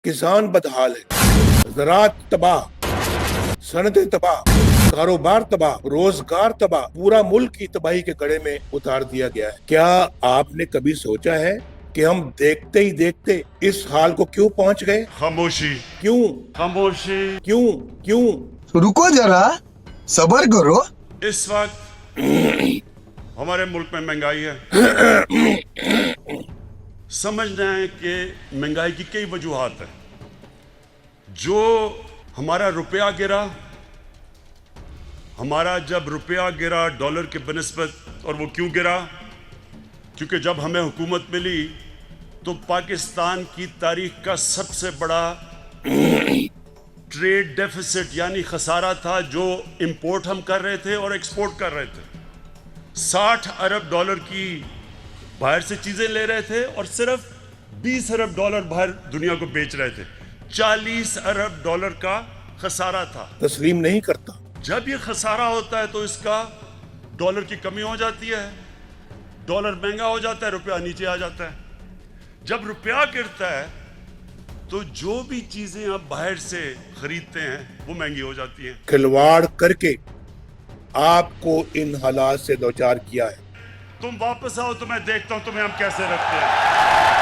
किसान बदहाल है, ज़राअत तबाह, सनतें तबाह, कारोबार तबाह, रोजगार तबाह, पूरा मुल्क की तबाही के गड़े में उतार दिया गया है। क्या आपने कभी सोचा है कि हम देखते ही देखते इस हाल को क्यों पहुंच गए? खामोशी, क्यों खामोशी। क्यों क्यों? रुको जरा, सबर करो। इस वक्त हमारे मुल्क में महंगाई है। समझना है कि महंगाई की कई वजूहात है। जो हमारा रुपया गिरा, हमारा जब रुपया गिरा डॉलर के बनिस्बत, और वो क्यों गिरा? क्योंकि जब हमें हुकूमत मिली तो पाकिस्तान की तारीख का सबसे बड़ा ट्रेड डेफिसिट यानी खसारा था, जो इंपोर्ट हम कर रहे थे और एक्सपोर्ट कर रहे थे। 60 अरब डॉलर की बाहर से चीजें ले रहे थे और सिर्फ 20 अरब डॉलर बाहर दुनिया को बेच रहे थे। 40 अरब डॉलर का खसारा था। तस्लीम नहीं करता। जब ये खसारा होता है तो इसका डॉलर की कमी हो जाती है, डॉलर महंगा हो जाता है, रुपया नीचे आ जाता है। जब रुपया गिरता है तो जो भी चीजें आप बाहर से खरीदते हैं वो महंगी हो जाती हैं। खिलवाड़ करके आपको इन हालात से दो चार किया है। तुम वापस आओ तो मैं देखता हूं तुम्हें हम कैसे रखते हैं।